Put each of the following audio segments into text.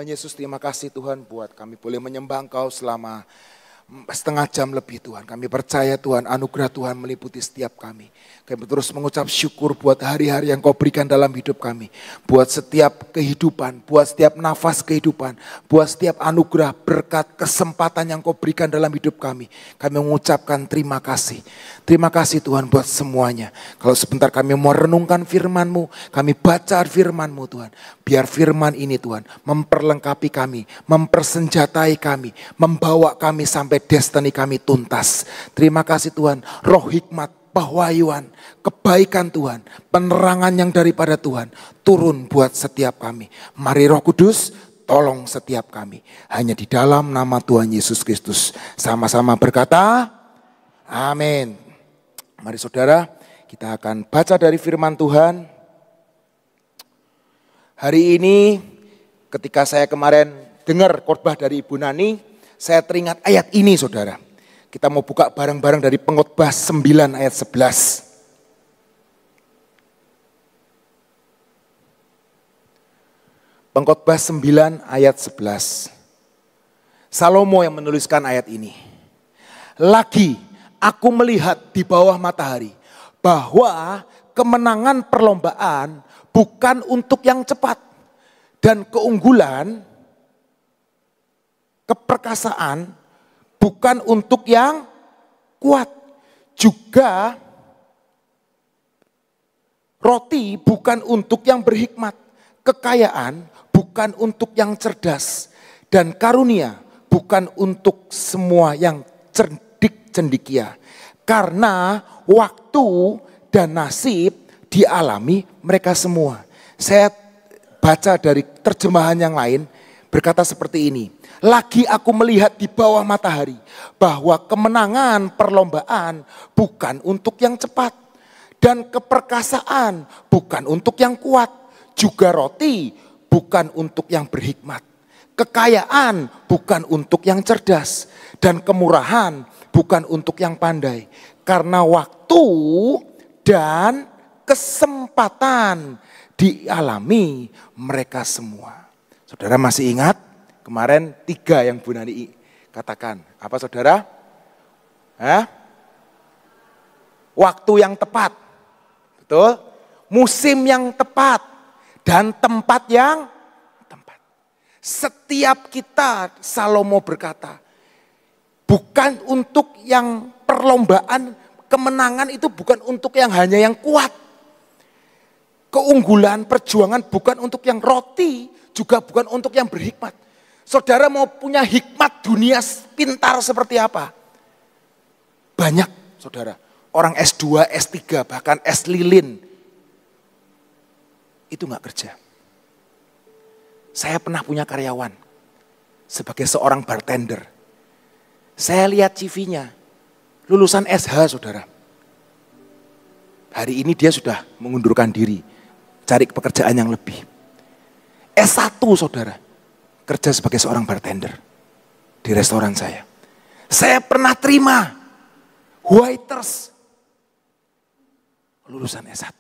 Tuhan Yesus, terima kasih Tuhan buat kami boleh menyembah Engkau selama setengah jam lebih Tuhan. Kami percaya Tuhan, anugerah Tuhan meliputi setiap kami. Kami terus mengucap syukur buat hari-hari yang Kau berikan dalam hidup kami. Buat setiap kehidupan, buat setiap nafas kehidupan, buat setiap anugerah, berkat, kesempatan yang Kau berikan dalam hidup kami. Kami mengucapkan terima kasih. Terima kasih Tuhan buat semuanya. Kalau sebentar kami mau renungkan firman-Mu, kami baca firman-Mu Tuhan. Biar firman ini Tuhan memperlengkapi kami, mempersenjatai kami, membawa kami sampai destiny kami tuntas. Terima kasih Tuhan, roh hikmat, pewahyuan, kebaikan Tuhan, penerangan yang daripada Tuhan turun buat setiap kami. Mari Roh Kudus tolong setiap kami. Hanya di dalam nama Tuhan Yesus Kristus. Sama-sama berkata, amin. Mari saudara, kita akan baca dari firman Tuhan. Hari ini ketika saya kemarin dengar khotbah dari Ibu Nani, saya teringat ayat ini saudara. Kita mau buka bareng-bareng dari Pengkhotbah 9 ayat 11. Pengkhotbah 9 ayat 11. Salomo yang menuliskan ayat ini. Lagi aku melihat di bawah matahari bahwa kemenangan perlombaan bukan untuk yang cepat dan keunggulan keperkasaan bukan untuk yang kuat. Juga roti bukan untuk yang berhikmat. Kekayaan bukan untuk yang cerdas. Dan karunia bukan untuk semua yang cerdik cendikia. Karena waktu dan nasib dialami mereka semua. Saya baca dari terjemahan yang lain berkata seperti ini. Lagi aku melihat di bawah matahari bahwa kemenangan perlombaan bukan untuk yang cepat. Dan keperkasaan bukan untuk yang kuat. Juga roti bukan untuk yang berhikmat. Kekayaan bukan untuk yang cerdas. Dan kemurahan bukan untuk yang pandai. Karena waktu dan kesempatan dialami mereka semua. Saudara masih ingat? Kemarin 3 yang Bu Nani katakan. Apa saudara? Waktu yang tepat. Betul? Musim yang tepat. Dan tempat yang tepat. Setiap kita, Salomo berkata, bukan untuk yang perlombaan, kemenangan itu bukan untuk yang hanya yang kuat. Keunggulan, perjuangan bukan untuk yang roti, juga bukan untuk yang berhikmat. Saudara mau punya hikmat dunia pintar seperti apa? Banyak saudara. Orang S2, S3, bahkan S lilin. Itu gak kerja. Saya pernah punya karyawan. Sebagai seorang bartender. Saya lihat CV-nya. Lulusan SH saudara. Hari ini dia sudah mengundurkan diri. Cari pekerjaan yang lebih. S1 saudara. Kerja sebagai seorang bartender di restoran saya. Saya pernah terima waiters lulusan S1.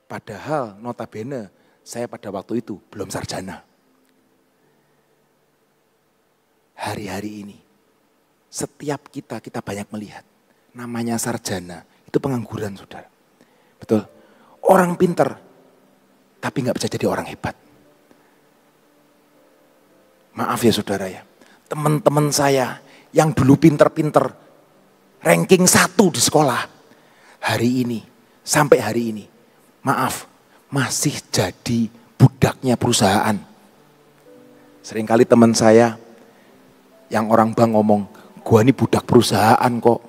Padahal notabene saya pada waktu itu belum sarjana. Hari-hari ini setiap kita banyak melihat namanya sarjana itu pengangguran saudara. Betul. Orang pinter tapi gak bisa jadi orang hebat. Maaf ya saudara ya, teman-teman saya yang dulu pinter-pinter, ranking 1 di sekolah, hari ini, sampai hari ini, maaf, masih jadi budaknya perusahaan. Seringkali teman saya yang orang bank ngomong, gua ini budak perusahaan kok,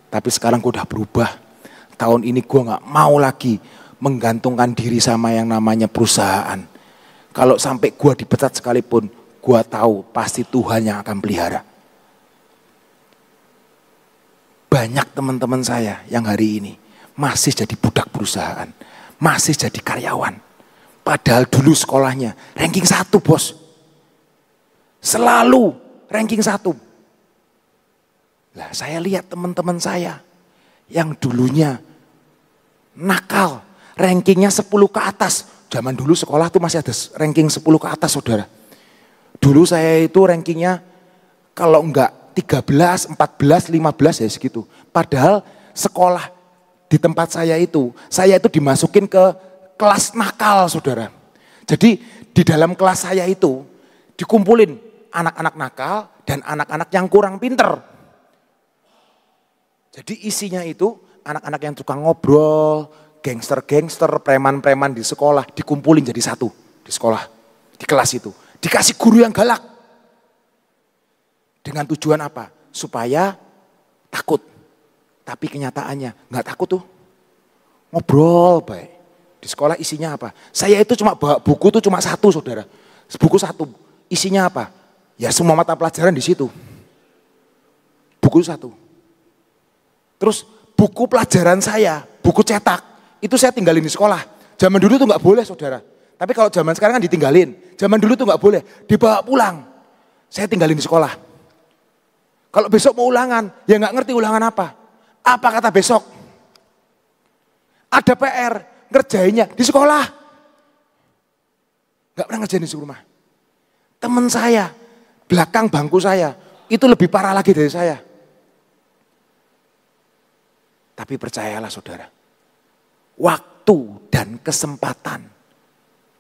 tapi sekarang gua udah berubah. Tahun ini gua gak mau lagi menggantungkan diri sama yang namanya perusahaan. Kalau sampai gua dipecat sekalipun, gua tahu pasti Tuhan yang akan pelihara. Banyak teman-teman saya yang hari ini masih jadi budak perusahaan. Masih jadi karyawan. Padahal dulu sekolahnya ranking 1 bos. Selalu ranking 1. Lah saya lihat teman-teman saya yang dulunya nakal. Rankingnya 10 ke atas. Zaman dulu sekolah tuh masih ada ranking 10 ke atas saudara. Dulu saya itu rankingnya kalau enggak 13, 14, 15 ya segitu. Padahal sekolah di tempat saya itu dimasukin ke kelas nakal saudara. Jadi di dalam kelas saya itu dikumpulin anak-anak nakal dan anak-anak yang kurang pinter. Jadi isinya itu anak-anak yang tukang ngobrol, gangster-gangster, preman-preman di sekolah dikumpulin jadi satu di sekolah, di kelas itu. Dikasih guru yang galak. Dengan tujuan apa? Supaya takut. Tapi kenyataannya nggak takut tuh. Ngobrol baik. Di sekolah isinya apa? Saya itu cuma bawa buku tuh cuma satu saudara. Buku satu. Isinya apa? Ya semua mata pelajaran di situ. Buku satu. Terus buku pelajaran saya, buku cetak. Itu saya tinggalin di sekolah. Zaman dulu tuh nggak boleh saudara. Tapi kalau zaman sekarang kan ditinggalin. Zaman dulu tuh nggak boleh. Dibawa pulang. Saya tinggalin di sekolah. Kalau besok mau ulangan, ya nggak ngerti ulangan apa. Apa kata besok? Ada PR, ngerjainnya di sekolah. Nggak pernah ngerjain di rumah. Teman saya, belakang bangku saya, itu lebih parah lagi dari saya. Tapi percayalah saudara. Waktu dan kesempatan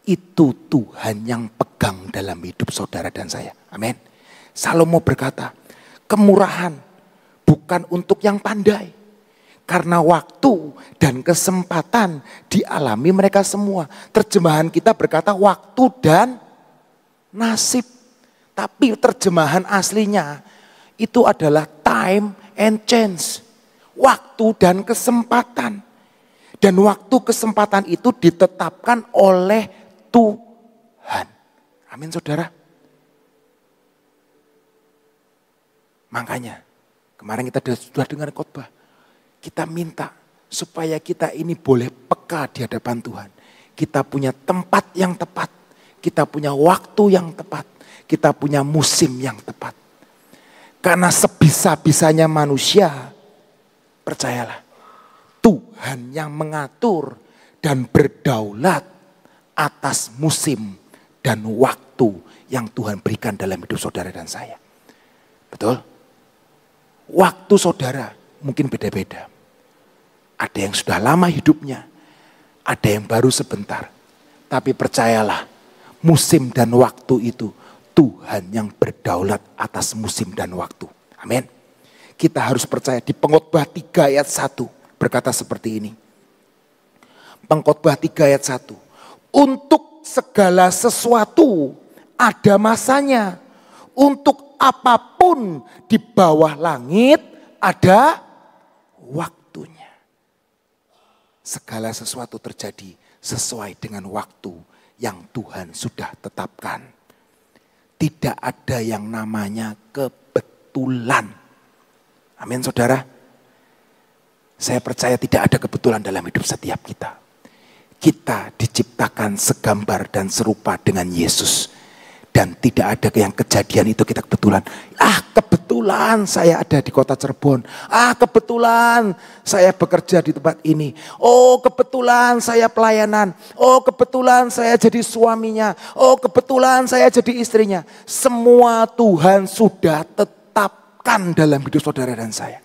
itu Tuhan yang pegang dalam hidup saudara dan saya. Amin. Salomo berkata, kemurahan bukan untuk yang pandai. Karena waktu dan kesempatan dialami mereka semua. Terjemahan kita berkata waktu dan nasib. Tapi terjemahan aslinya itu adalah time and chance. Waktu dan kesempatan. Dan waktu kesempatan itu ditetapkan oleh Tuhan. Amin saudara. Makanya kemarin kita sudah dengar khotbah. Kita minta supaya kita ini boleh peka di hadapan Tuhan. Kita punya tempat yang tepat. Kita punya waktu yang tepat. Kita punya musim yang tepat. Karena sebisa-bisanya manusia, percayalah, Tuhan yang mengatur dan berdaulat atas musim dan waktu yang Tuhan berikan dalam hidup saudara dan saya. Betul? Waktu saudara mungkin beda-beda. Ada yang sudah lama hidupnya, ada yang baru sebentar. Tapi percayalah, musim dan waktu itu Tuhan yang berdaulat atas musim dan waktu. Amin. Kita harus percaya di Pengkhotbah 3 ayat 1 berkata seperti ini. Pengkhotbah 3 ayat 1. Untuk segala sesuatu ada masanya. Untuk apapun di bawah langit ada waktunya. Segala sesuatu terjadi sesuai dengan waktu yang Tuhan sudah tetapkan. Tidak ada yang namanya kebetulan. Amin saudara. Saya percaya tidak ada kebetulan dalam hidup setiap kita. Kita diciptakan segambar dan serupa dengan Yesus. Dan tidak ada yang kejadian itu kita kebetulan. Kebetulan saya ada di kota Cirebon. Kebetulan saya bekerja di tempat ini. Oh kebetulan saya pelayanan. Oh kebetulan saya jadi suaminya. Oh kebetulan saya jadi istrinya. Semua Tuhan sudah tetapkan dalam hidup saudara dan saya.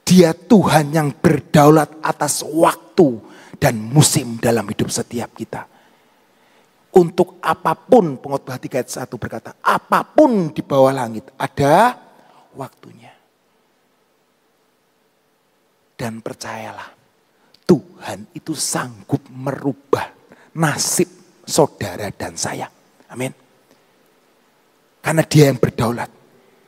Dia Tuhan yang berdaulat atas waktu dan musim dalam hidup setiap kita. Untuk apapun, Pengkhotbah 3 ayat 1 berkata, apapun di bawah langit ada waktunya. Dan percayalah, Tuhan itu sanggup merubah nasib saudara dan saya. Amin. Karena dia yang berdaulat.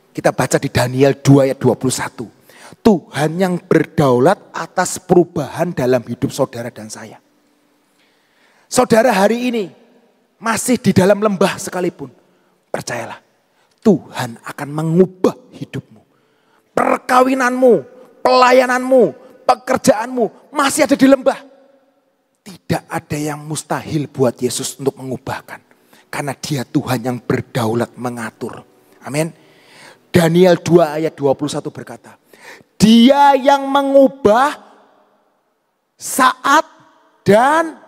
Kita baca di Daniel 2 ayat 21. Tuhan yang berdaulat atas perubahan dalam hidup saudara dan saya. Saudara hari ini masih di dalam lembah sekalipun, percayalah, Tuhan akan mengubah hidupmu. Perkawinanmu, pelayananmu, pekerjaanmu masih ada di lembah. Tidak ada yang mustahil buat Yesus untuk mengubahkan. Karena dia Tuhan yang berdaulat mengatur. Amin. Daniel 2 ayat 21 berkata, dia yang mengubah saat dan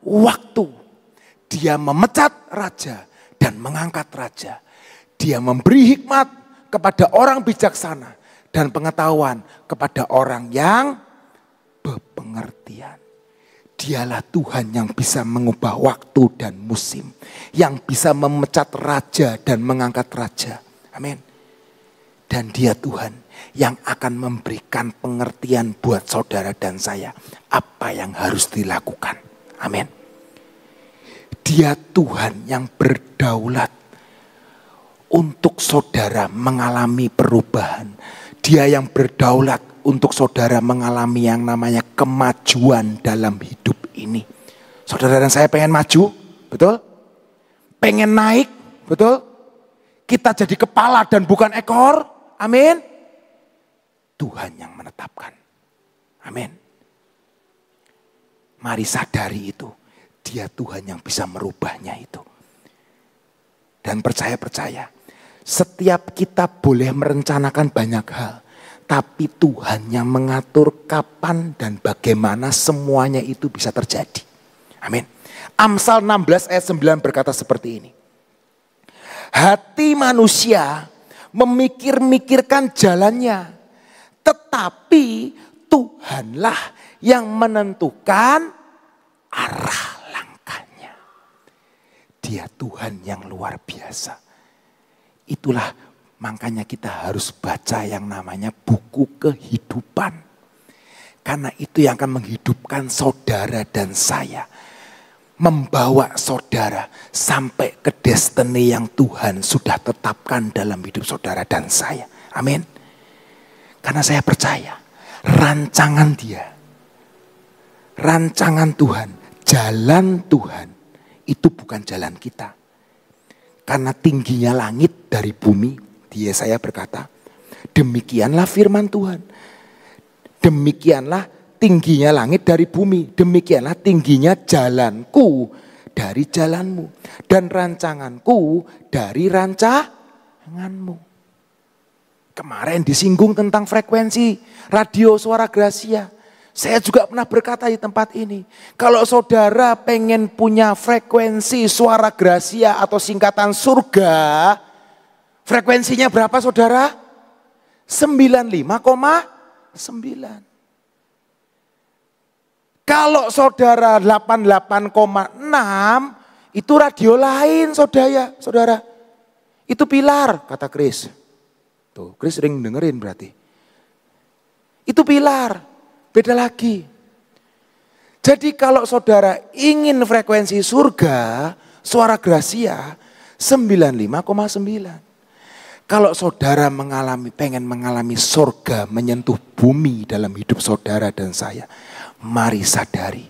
waktu. Dia memecat raja dan mengangkat raja. Dia memberi hikmat kepada orang bijaksana dan pengetahuan kepada orang yang berpengertian. Dialah Tuhan yang bisa mengubah waktu dan musim. Yang bisa memecat raja dan mengangkat raja. Amin. Dan dia Tuhan yang akan memberikan pengertian buat saudara dan saya. Apa yang harus dilakukan. Amin. Dia Tuhan yang berdaulat untuk saudara mengalami perubahan. Dia yang berdaulat untuk saudara mengalami yang namanya kemajuan dalam hidup ini. Saudara dan saya pengen maju, betul? Pengen naik, betul? Kita jadi kepala dan bukan ekor, amin. Tuhan yang menetapkan, amin. Mari sadari itu, dia Tuhan yang bisa merubahnya itu. Dan percaya, setiap kita boleh merencanakan banyak hal. Tapi Tuhan yang mengatur kapan dan bagaimana semuanya itu bisa terjadi. Amin. Amsal 16 ayat 9 berkata seperti ini. Hati manusia memikir-mikirkan jalannya. Tetapi Tuhanlah yang menentukan arah langkahnya. Dia Tuhan yang luar biasa. Itulah makanya kita harus baca yang namanya buku kehidupan. Karena itu yang akan menghidupkan saudara dan saya. Membawa saudara sampai ke destiny yang Tuhan sudah tetapkan dalam hidup saudara dan saya. Amin. Karena saya percaya rancangan dia. Rancangan Tuhan, jalan Tuhan itu bukan jalan kita. Karena tingginya langit dari bumi. Yesaya berkata, demikianlah firman Tuhan. Demikianlah tingginya langit dari bumi. Demikianlah tingginya jalanku dari jalanmu. Dan rancanganku dari rancanganmu. Kemarin disinggung tentang frekuensi radio Suara Gracia. Saya juga pernah berkata di tempat ini. Kalau saudara pengen punya frekuensi Suara Gracia atau singkatan surga. Frekuensinya berapa saudara? 95,9. Kalau saudara 88,6 itu radio lain saudara. Itu pilar kata Chris. Tuh, Chris sering dengerin berarti. Itu pilar, beda lagi. Jadi kalau saudara ingin frekuensi surga, Suara Gracia 95,9. Kalau saudara pengen mengalami surga menyentuh bumi dalam hidup saudara dan saya. Mari sadari,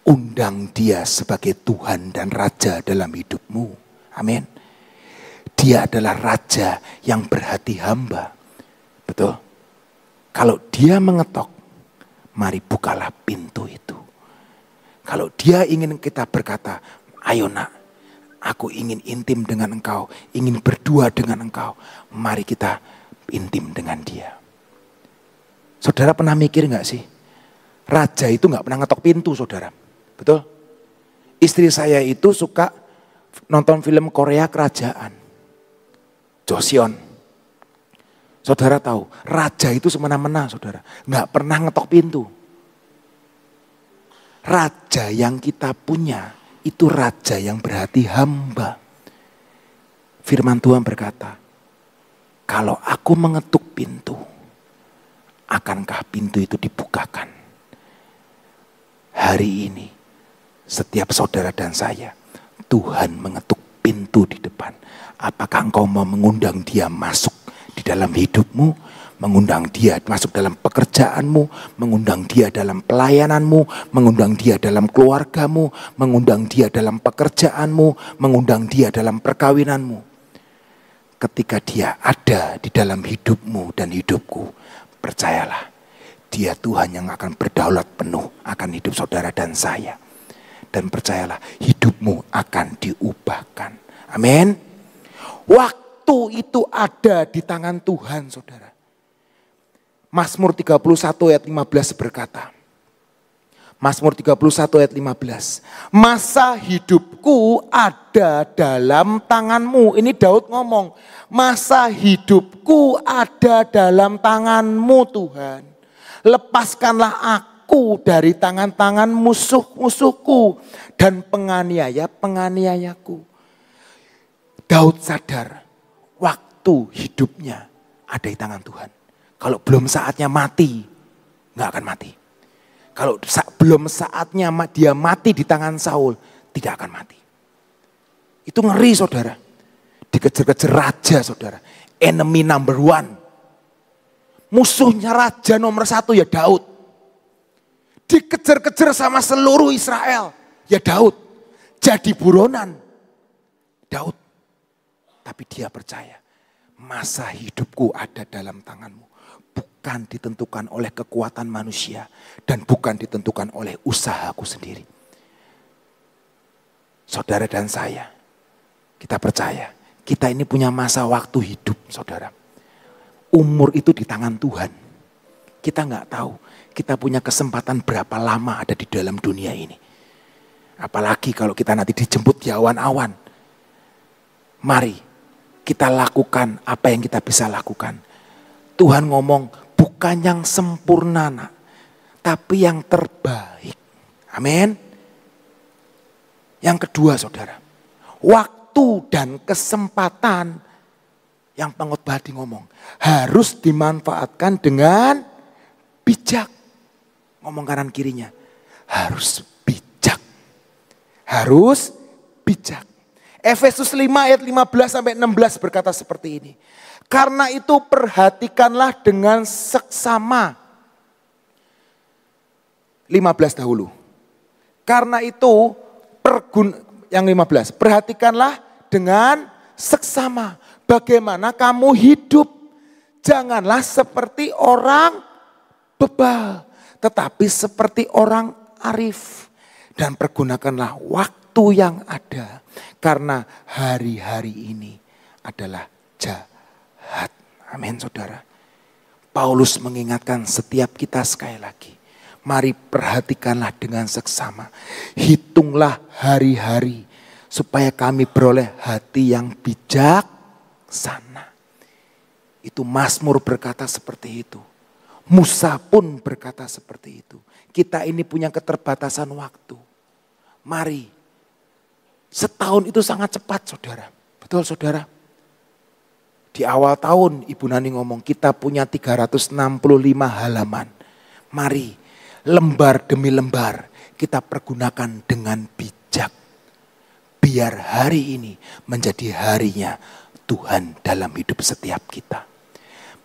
undang dia sebagai Tuhan dan Raja dalam hidupmu. Amin. Dia adalah Raja yang berhati hamba. Betul? Kalau dia mengetok, mari bukalah pintu itu. Kalau dia ingin kita berkata, ayo nak. Aku ingin intim dengan engkau, ingin berdua dengan engkau. Mari kita intim dengan dia. Saudara pernah mikir gak sih? Raja itu gak pernah ngetok pintu saudara. Betul? Istri saya itu suka nonton film Korea kerajaan. Joseon. Saudara tahu, raja itu semena-mena saudara. Gak pernah ngetok pintu. Raja yang kita punya itu raja yang berhati hamba. Firman Tuhan berkata, kalau aku mengetuk pintu, akankah pintu itu dibukakan? Hari ini, setiap saudara dan saya, Tuhan mengetuk pintu di depan. Apakah engkau mau mengundang dia masuk di dalam hidupmu? Mengundang dia masuk dalam pekerjaanmu, mengundang dia dalam pelayananmu, mengundang dia dalam keluargamu, mengundang dia dalam pekerjaanmu, mengundang dia dalam perkawinanmu. Ketika dia ada di dalam hidupmu dan hidupku, percayalah, dia Tuhan yang akan berdaulat penuh akan hidup saudara dan saya. Dan percayalah, hidupmu akan diubahkan. Amin. Waktu itu ada di tangan Tuhan saudara. Mazmur 31 ayat 15 berkata, Mazmur 31 ayat 15. Masa hidupku ada dalam tanganmu. Ini Daud ngomong. Masa hidupku ada dalam tanganmu Tuhan. Lepaskanlah aku dari tangan-tangan musuh-musuhku dan penganiaya-penganiayaku. Daud sadar waktu hidupnya ada di tangan Tuhan. Kalau belum saatnya mati, gak akan mati. Kalau belum saatnya dia mati di tangan Saul, tidak akan mati. Itu ngeri saudara. Dikejar-kejar raja saudara. Enemy number one. Musuhnya raja nomor 1 ya Daud. Dikejar-kejar sama seluruh Israel. Ya Daud. Jadi buronan. Daud. Tapi dia percaya. Masa hidupku ada dalam tanganmu. Bukan ditentukan oleh kekuatan manusia. Dan bukan ditentukan oleh usahaku sendiri. Saudara dan saya. Kita percaya. Kita ini punya masa waktu hidup saudara. Umur itu di tangan Tuhan. Kita nggak tahu. Kita punya kesempatan berapa lama ada di dalam dunia ini. Apalagi kalau kita nanti dijemput di awan-awan. Mari kita lakukan apa yang kita bisa lakukan. Tuhan ngomong bukan yang sempurna nak, tapi yang terbaik. Amin. Yang kedua saudara. Waktu dan kesempatan yang pengkhotbah tadi ngomong. Harus dimanfaatkan dengan bijak. Ngomong kanan kirinya. Harus bijak. Harus bijak. Efesus 5 ayat 15-16 berkata seperti ini. Karena itu perhatikanlah dengan seksama. 15 dahulu. Karena itu yang 15. Perhatikanlah dengan seksama. Bagaimana kamu hidup. Janganlah seperti orang bebal. Tetapi seperti orang arif. Dan pergunakanlah waktu yang ada. Karena hari-hari ini adalah jahat. Amin saudara. Paulus mengingatkan setiap kita sekali lagi. Mari perhatikanlah dengan seksama. Hitunglah hari-hari. Supaya kami beroleh hati yang bijaksana. Itu Mazmur berkata seperti itu. Musa pun berkata seperti itu. Kita ini punya keterbatasan waktu. Mari. Setahun itu sangat cepat saudara. Betul saudara? Di awal tahun Ibu Nani ngomong kita punya 365 halaman. Mari lembar demi lembar kita pergunakan dengan bijak. Biar hari ini menjadi harinya Tuhan dalam hidup setiap kita.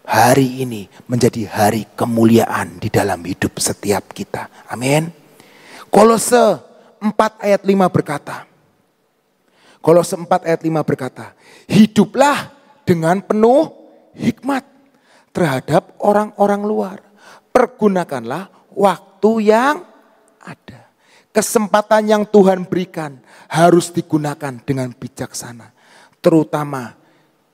Hari ini menjadi hari kemuliaan di dalam hidup setiap kita. Amin. Kolose 4 ayat 5 berkata. Kolose 4 ayat 5 berkata. Hiduplah dengan penuh hikmat terhadap orang-orang luar. Pergunakanlah waktu yang ada. Kesempatan yang Tuhan berikan harus digunakan dengan bijaksana. Terutama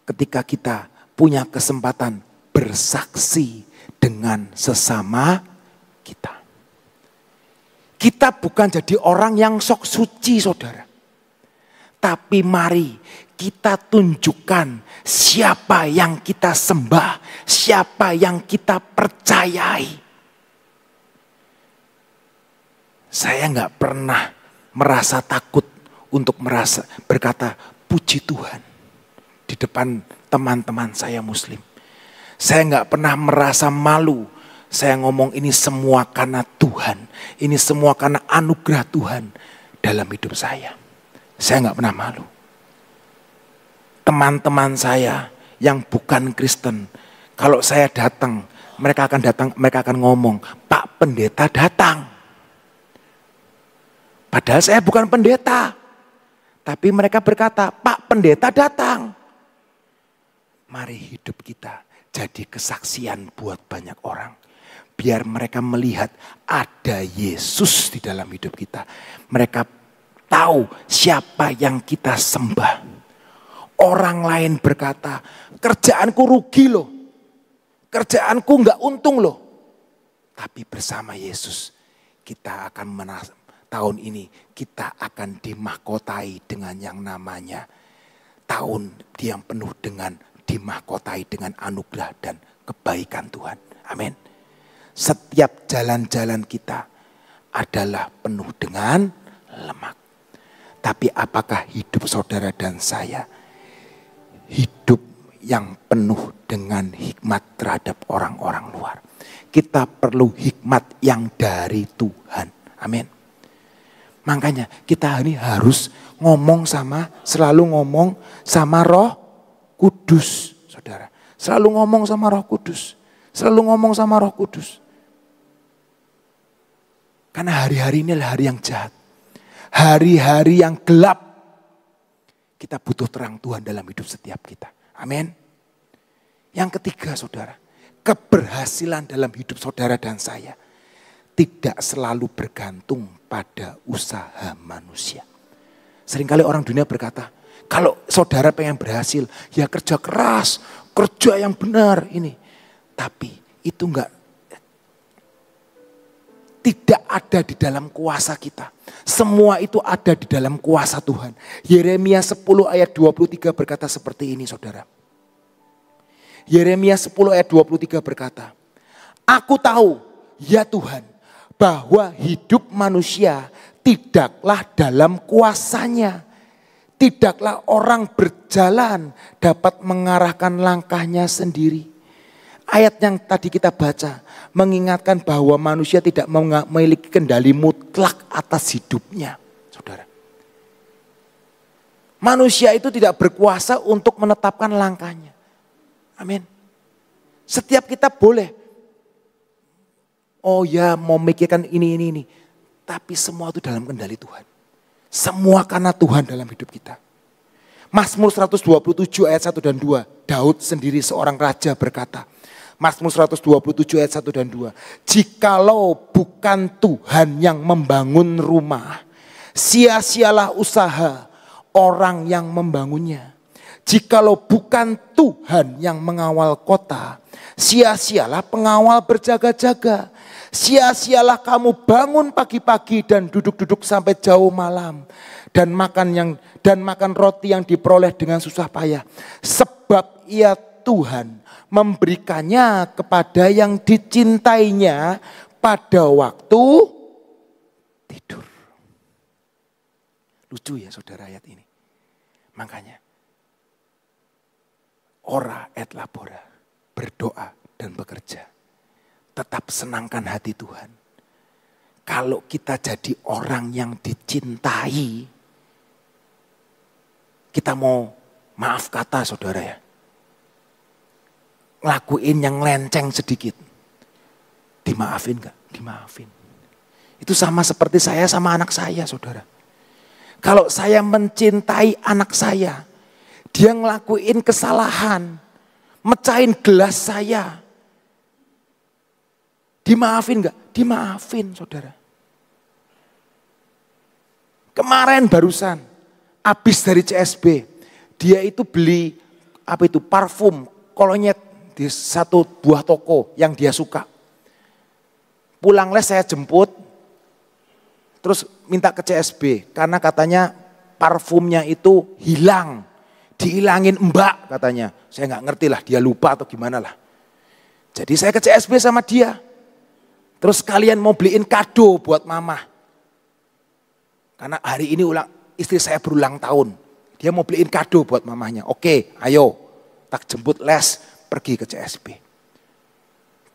ketika kita punya kesempatan bersaksi dengan sesama kita. Kita bukan jadi orang yang sok suci saudara. Tapi mari kita tunjukkan siapa yang kita sembah. Siapa yang kita percayai. Saya gak pernah merasa takut untuk berkata puji Tuhan. Di depan teman-teman saya muslim. Saya gak pernah merasa malu. Saya ngomong ini semua karena Tuhan. Ini semua karena anugerah Tuhan dalam hidup saya. Saya gak pernah malu. Teman-teman saya yang bukan Kristen. Kalau saya datang, mereka akan ngomong, Pak Pendeta datang. Padahal saya bukan pendeta. Tapi mereka berkata, Pak Pendeta datang. Mari hidup kita jadi kesaksian buat banyak orang. Biar mereka melihat ada Yesus di dalam hidup kita. Mereka tahu siapa yang kita sembah. Orang lain berkata, kerjaanku rugi loh. Kerjaanku gak untung loh. Tapi bersama Yesus kita akan tahun ini kita akan dimahkotai dengan yang namanya tahun yang penuh dengan dimahkotai dengan anugerah dan kebaikan Tuhan. Amin. Setiap jalan-jalan kita adalah penuh dengan lemak. Tapi apakah hidup saudara dan saya hidup yang penuh dengan hikmat terhadap orang-orang luar? Kita perlu hikmat yang dari Tuhan. Amin. Makanya kita ini harus selalu ngomong sama Roh Kudus, saudara. Selalu ngomong sama Roh Kudus. Selalu ngomong sama Roh Kudus. Karena hari-hari ini adalah hari yang jahat. Hari-hari yang gelap. Kita butuh terang Tuhan dalam hidup setiap kita. Amin. Yang ketiga, saudara. Keberhasilan dalam hidup saudara dan saya tidak selalu bergantung pada usaha manusia. Seringkali orang dunia berkata, kalau saudara pengen berhasil, ya kerja keras, kerja yang benar ini. Tapi itu tidak ada di dalam kuasa kita. Semua itu ada di dalam kuasa Tuhan. Yeremia 10 ayat 23 berkata seperti ini, saudara. Yeremia 10 ayat 23 berkata, aku tahu, ya Tuhan, bahwa hidup manusia tidaklah dalam kuasanya. Tidaklah orang berjalan dapat mengarahkan langkahnya sendiri. Ayat yang tadi kita baca mengingatkan bahwa manusia tidak memiliki kendali mutlak atas hidupnya, saudara. Manusia itu tidak berkuasa untuk menetapkan langkahnya. Amin. Setiap kita boleh, oh ya mau mikirkan ini. Tapi semua itu dalam kendali Tuhan. Semua karena Tuhan dalam hidup kita. Mazmur 127 ayat 1 dan 2. Daud sendiri seorang raja berkata. Mazmur 127 ayat 1 dan 2. Jikalau bukan Tuhan yang membangun rumah, sia-sialah usaha orang yang membangunnya. Jikalau bukan Tuhan yang mengawal kota, sia-sialah pengawal berjaga-jaga. Sia-sialah kamu bangun pagi-pagi dan duduk-duduk sampai jauh malam. Dan makan roti yang diperoleh dengan susah payah. Sebab ia Tuhan memberikannya kepada yang dicintainya pada waktu tidur. Lucu ya saudara ayat ini. Makanya ora et labora, berdoa dan bekerja. Tetap senangkan hati Tuhan. Kalau kita jadi orang yang dicintai, kita mau maaf kata saudara ya, ngelakuin yang lenceng sedikit, dimaafin gak? Dimaafin. Itu sama seperti saya sama anak saya saudara. Kalau saya mencintai anak saya, dia ngelakuin kesalahan, mecahin gelas saya, dimaafin gak? Dimaafin saudara. Kemarin barusan habis dari CSB. Dia itu beli parfum kolonyet di satu buah toko yang dia suka. Pulang les saya jemput. Terus minta ke CSB karena katanya parfumnya itu hilang. Dihilangin mbak katanya. Saya gak ngerti lah dia lupa atau gimana lah. Jadi saya ke CSB sama dia. Terus kalian mau beliin kado buat mama. Karena hari ini istri saya berulang tahun. Dia mau beliin kado buat mamahnya. Oke, ayo. Tak jemput les, pergi ke CSB.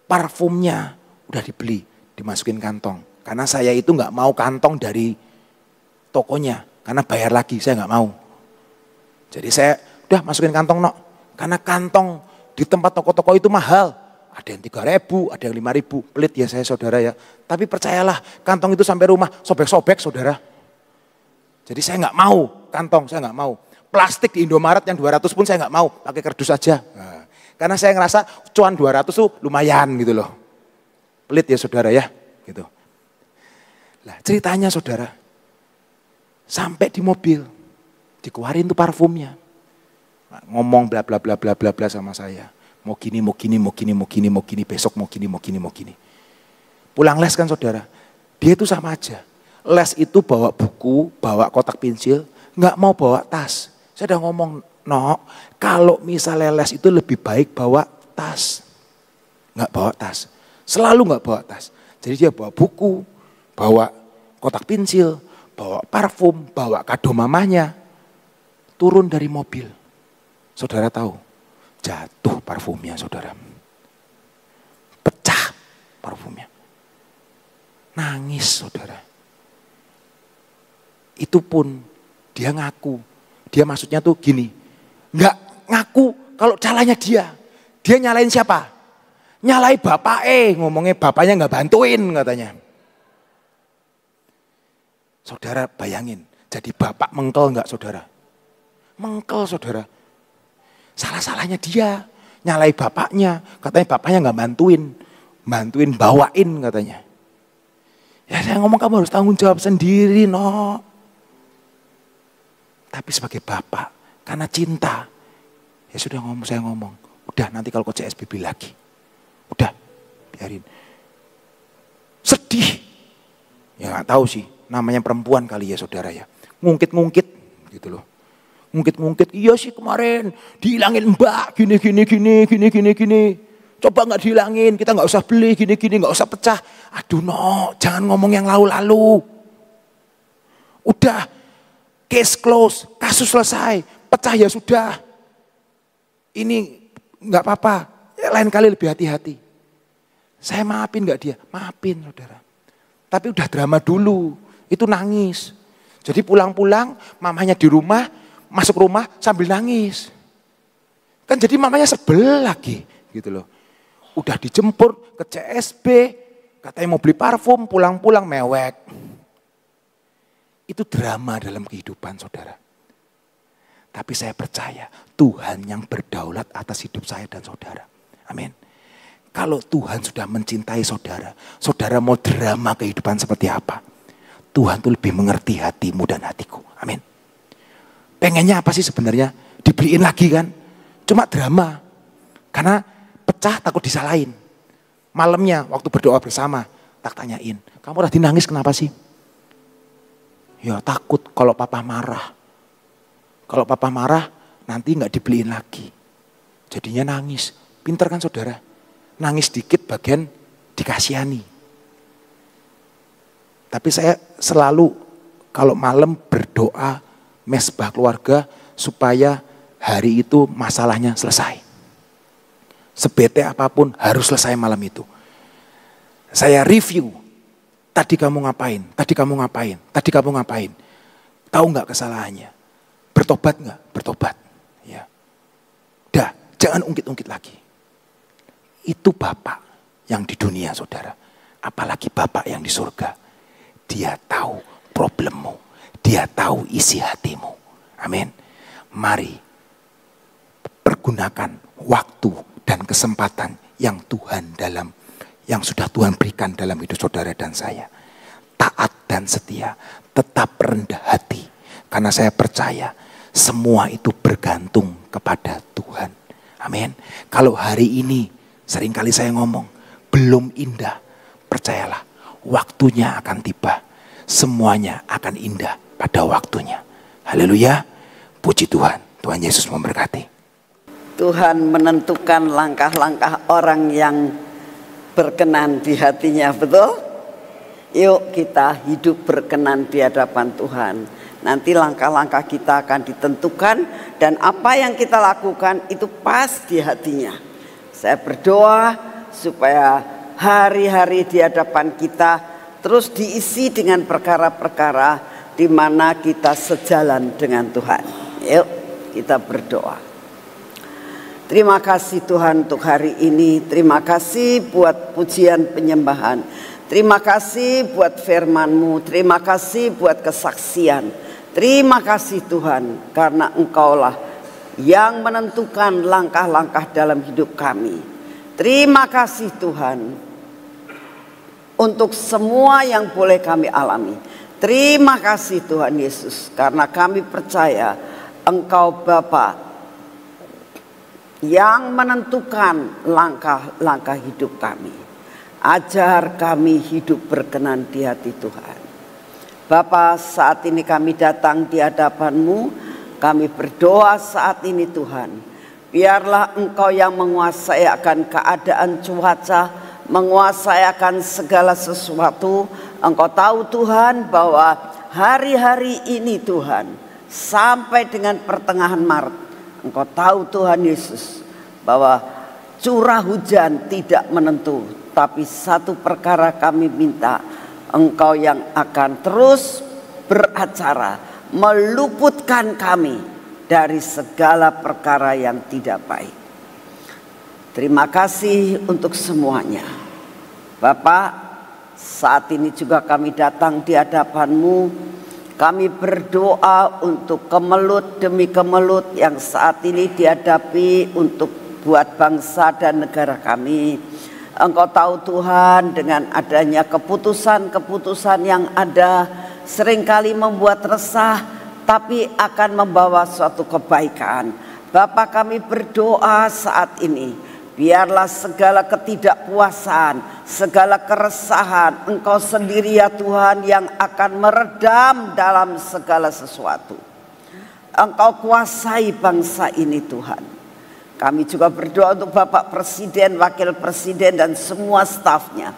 Parfumnya udah dibeli, dimasukin kantong. Karena saya itu gak mau kantong dari tokonya. Karena bayar lagi, saya gak mau. Jadi saya udah masukin kantong no. Karena kantong di tempat toko-toko itu mahal. Ada yang 3.000, ada yang 5.000. Pelit ya saya saudara ya. Tapi percayalah kantong itu sampai rumah sobek-sobek saudara. Jadi saya gak mau kantong, saya gak mau. Plastik di Indomaret yang 200 pun saya gak mau. Pakai kardus aja. Nah, karena saya ngerasa cuan 200 tuh lumayan gitu loh. Pelit ya saudara ya. Gitu. Nah ceritanya saudara. Sampai di mobil. Dikeluarin tuh parfumnya. Ngomong bla bla bla bla bla bla sama saya. Mau gini, besok mau gini. Pulang les kan saudara. Dia itu sama aja. Les itu bawa buku, bawa kotak pensil, nggak mau bawa tas. Saya udah ngomong, no, kalau misalnya les itu lebih baik bawa tas. Nggak bawa tas, selalu nggak bawa tas. Jadi dia bawa buku, bawa kotak pensil, bawa parfum, bawa kado mamanya. Turun dari mobil, saudara tahu, jatuh parfumnya saudara. Pecah parfumnya. Nangis saudara. Itu pun dia ngaku. Dia maksudnya tuh gini, nggak ngaku kalau salahnya dia. Dia nyalain siapa? Nyalai bapak ngomongnya bapaknya nggak bantuin katanya. Saudara bayangin, jadi bapak mengkel nggak saudara? Mengkel saudara. Salah-salahnya dia, nyalai bapaknya, katanya bapaknya nggak bantuin bawain katanya. Ya saya ngomong kamu harus tanggung jawab sendiri no. Tapi sebagai bapak, karena cinta, ya sudah saya ngomong, udah nanti kalau ke CSBB lagi, udah biarin. Sedih, ya nggak tahu sih, namanya perempuan kali ya saudara ya, ngungkit gitu loh, ngungkit, iya sih kemarin dihilangin mbak, gini, coba nggak dihilangin, kita nggak usah beli, gini, nggak usah pecah, aduh no, jangan ngomong yang lalu-lalu, udah. Case close, kasus selesai, pecah ya sudah. Ini nggak apa-apa, ya lain kali lebih hati-hati. Saya maafin nggak dia? Maafin saudara. Tapi udah drama dulu, itu nangis. Jadi pulang-pulang, mamanya di rumah, masuk rumah sambil nangis. Kan jadi mamanya sebel lagi, gitu loh. Udah dijemput ke CSB, katanya mau beli parfum, pulang-pulang mewek. Itu drama dalam kehidupan saudara. Tapi saya percaya Tuhan yang berdaulat atas hidup saya dan saudara. Amin. Kalau Tuhan sudah mencintai saudara, saudara mau drama kehidupan seperti apa? Tuhan tuh lebih mengerti hatimu dan hatiku. Amin. Pengennya apa sih sebenarnya? Dibeliin lagi kan? Cuma drama. Karena pecah takut disalahin. Malamnya waktu berdoa bersama, tak tanyain, kamu tadi nangis kenapa sih? Ya takut kalau papa marah. Kalau papa marah nanti gak dibeliin lagi. Jadinya nangis. Pinter kan saudara? Nangis dikit bagian dikasihani. Tapi saya selalu kalau malam berdoa mesbah keluarga supaya hari itu masalahnya selesai. Sebete apapun harus selesai malam itu. Saya review. Tadi kamu ngapain? Tahu nggak kesalahannya? Bertobat nggak? Bertobat. Ya. Dah, jangan ungkit-ungkit lagi. Itu Bapak yang di dunia saudara. Apalagi Bapak yang di surga. Dia tahu problemmu. Dia tahu isi hatimu. Amin. Mari pergunakan waktu dan kesempatan yang yang sudah Tuhan berikan dalam hidup saudara dan saya. Taat dan setia, tetap rendah hati. Karena saya percaya semua itu bergantung kepada Tuhan. Amin. Kalau hari ini seringkali saya ngomong belum indah, percayalah waktunya akan tiba. Semuanya akan indah pada waktunya. Haleluya. Puji Tuhan. Tuhan Yesus memberkati. Tuhan menentukan langkah-langkah orang yang berkenan di hatinya, betul? Yuk kita hidup berkenan di hadapan Tuhan. Nanti langkah-langkah kita akan ditentukan dan apa yang kita lakukan itu pas di hatinya. Saya berdoa supaya hari-hari di hadapan kita terus diisi dengan perkara-perkara di mana kita sejalan dengan Tuhan. Yuk kita berdoa. Terima kasih Tuhan untuk hari ini. Terima kasih buat pujian penyembahan. Terima kasih buat firman-Mu. Terima kasih buat kesaksian. Terima kasih Tuhan karena Engkaulah yang menentukan langkah-langkah dalam hidup kami. Terima kasih Tuhan untuk semua yang boleh kami alami. Terima kasih Tuhan Yesus karena kami percaya Engkau Bapa yang menentukan langkah-langkah hidup kami. Ajar kami hidup berkenan di hati Tuhan. Bapa, saat ini kami datang di hadapan-Mu, kami berdoa saat ini Tuhan. Biarlah Engkau yang menguasai akan keadaan cuaca, menguasai akan segala sesuatu. Engkau tahu Tuhan bahwa hari-hari ini Tuhan, sampai dengan pertengahan Maret, Engkau tahu Tuhan Yesus bahwa curah hujan tidak menentu. Tapi satu perkara kami minta, Engkau yang akan terus beracara, meluputkan kami dari segala perkara yang tidak baik. Terima kasih untuk semuanya. Bapak, saat ini juga kami datang di hadapan-Mu. Kami berdoa untuk kemelut demi kemelut yang saat ini dihadapi untuk buat bangsa dan negara kami. Engkau tahu Tuhan, dengan adanya keputusan-keputusan yang ada seringkali membuat resah, tapi akan membawa suatu kebaikan. Bapa, kami berdoa saat ini, biarlah segala ketidakpuasan, segala keresahan, Engkau sendiri ya Tuhan yang akan meredam dalam segala sesuatu. Engkau kuasai bangsa ini Tuhan. Kami juga berdoa untuk Bapak Presiden, Wakil Presiden dan semua stafnya.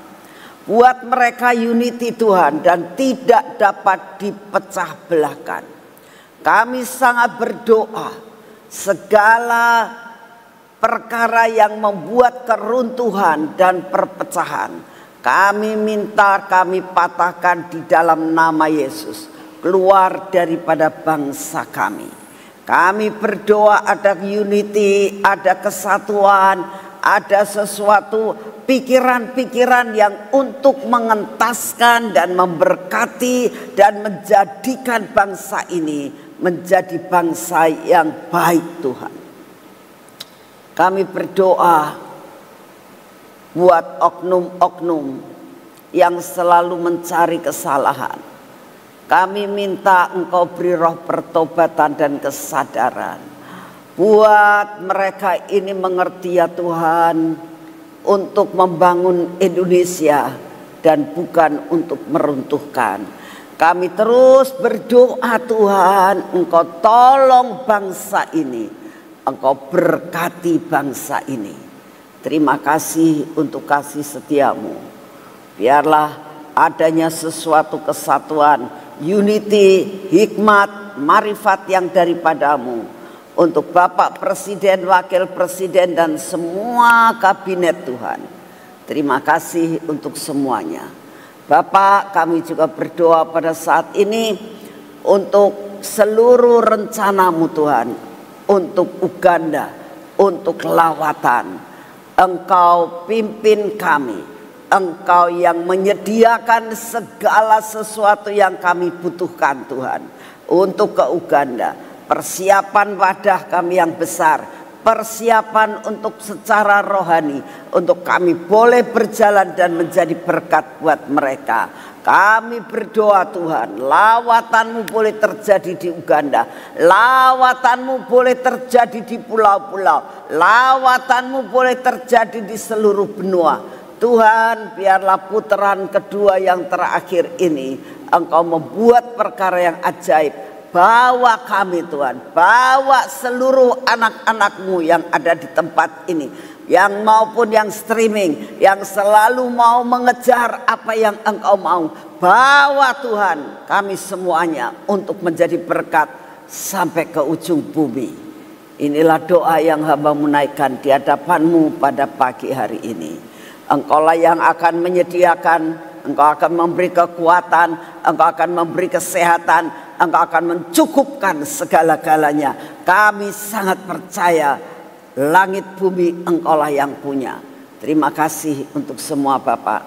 Buat mereka unity Tuhan dan tidak dapat dipecah belahkan. Kami sangat berdoa segala perkara yang membuat keruntuhan dan perpecahan, kami minta, kami patahkan di dalam nama Yesus, keluar daripada bangsa kami. Kami berdoa ada unity, ada kesatuan, ada sesuatu pikiran-pikiran yang untuk mengentaskan dan memberkati dan menjadikan bangsa ini menjadi bangsa yang baik Tuhan. Kami berdoa buat oknum-oknum yang selalu mencari kesalahan. Kami minta Engkau beri roh pertobatan dan kesadaran. Buat mereka ini mengerti ya Tuhan, untuk membangun Indonesia dan bukan untuk meruntuhkan. Kami terus berdoa Tuhan, Engkau tolong bangsa ini. Engkau berkati bangsa ini. Terima kasih untuk kasih setiamu. Biarlah adanya sesuatu kesatuan, unity, hikmat, marifat yang daripadamu. Untuk Bapak Presiden, Wakil Presiden dan semua kabinet Tuhan. Terima kasih untuk semuanya. Bapak, kami juga berdoa pada saat ini untuk seluruh rencanamu Tuhan. Untuk Uganda, untuk lawatan. Engkau pimpin kami. Engkau yang menyediakan segala sesuatu yang kami butuhkan Tuhan. Untuk ke Uganda, persiapan wadah kami yang besar, persiapan untuk secara rohani, untuk kami boleh berjalan dan menjadi berkat buat mereka. Kami berdoa Tuhan, lawatanmu boleh terjadi di Uganda, lawatanmu boleh terjadi di pulau-pulau, lawatanmu boleh terjadi di seluruh benua. Tuhan, biarlah putaran kedua yang terakhir ini Engkau membuat perkara yang ajaib. Bawa kami Tuhan, bawa seluruh anak-anak-Mu yang ada di tempat ini, yang maupun yang streaming, yang selalu mau mengejar apa yang Engkau mau. Bawa Tuhan kami semuanya untuk menjadi berkat sampai ke ujung bumi. Inilah doa yang hamba menaikkan di hadapan-Mu pada pagi hari ini. Engkaulah yang akan menyediakan, Engkau akan memberi kekuatan, Engkau akan memberi kesehatan, Engkau akan mencukupkan segala-galanya. Kami sangat percaya langit bumi Engkaulah yang punya. Terima kasih untuk semua Bapak.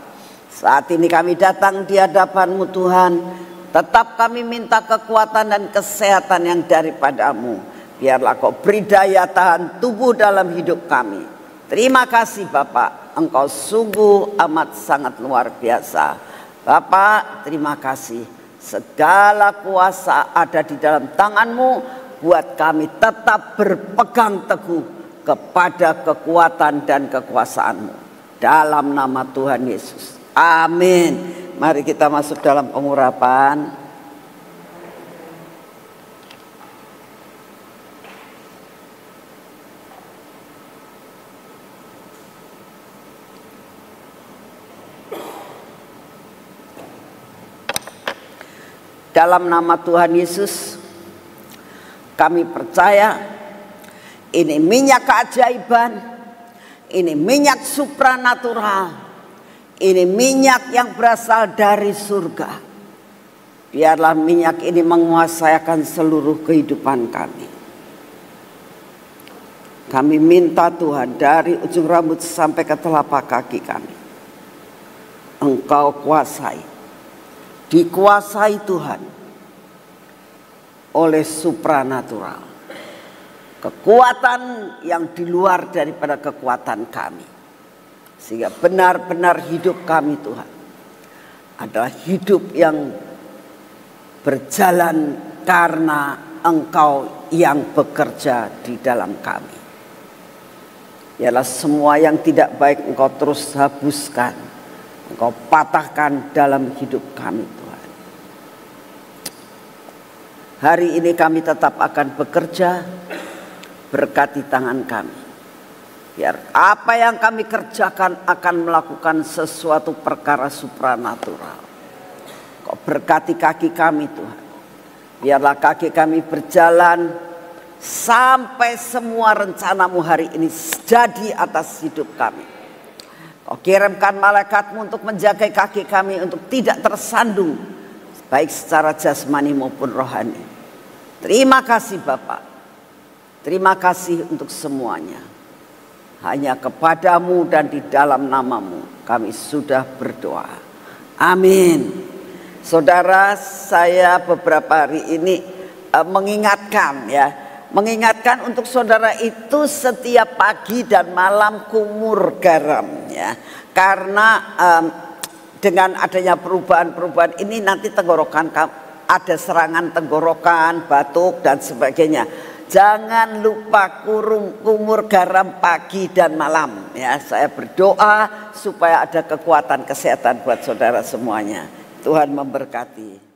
Saat ini kami datang di hadapan-Mu Tuhan. Tetap kami minta kekuatan dan kesehatan yang daripadamu. Biarlah Kau beri daya tahan tubuh dalam hidup kami. Terima kasih Bapak. Engkau sungguh amat sangat luar biasa. Bapak, terima kasih. Segala kuasa ada di dalam tangan-Mu. Buat kami tetap berpegang teguh kepada kekuatan dan kekuasaan-Mu. dalam nama Tuhan Yesus. Amin. Mari kita masuk dalam pengurapan. Dalam nama Tuhan Yesus, kami percaya ini minyak keajaiban, ini minyak supranatural, ini minyak yang berasal dari surga. Biarlah minyak ini menguasai akan seluruh kehidupan kami. Kami minta Tuhan dari ujung rambut sampai ke telapak kaki kami, Engkau kuasai. Dikuasai Tuhan oleh supranatural. Kekuatan yang di luar daripada kekuatan kami. Sehingga benar-benar hidup kami Tuhan adalah hidup yang berjalan karena Engkau yang bekerja di dalam kami. Ialah semua yang tidak baik Engkau terus hapuskan, Engkau patahkan dalam hidup kami Tuhan. Hari ini kami tetap akan bekerja, berkati tangan kami. Biar apa yang kami kerjakan akan melakukan sesuatu perkara supranatural. Kau berkati kaki kami Tuhan. Biarlah kaki kami berjalan sampai semua rencanamu hari ini jadi atas hidup kami. Kau kirimkan malaikatmu untuk menjaga kaki kami untuk tidak tersandung, baik secara jasmani maupun rohani. Terima kasih Bapak. Terima kasih untuk semuanya. Hanya kepadamu dan di dalam namamu kami sudah berdoa. Amin. Saudara, saya beberapa hari ini mengingatkan untuk saudara itu setiap pagi dan malam kumur garam ya. Karena dengan adanya perubahan-perubahan ini nanti tenggorokan ada serangan tenggorokan, batuk dan sebagainya. Jangan lupa kumur garam pagi dan malam ya. Saya berdoa supaya ada kekuatan kesehatan buat saudara semuanya. Tuhan memberkati.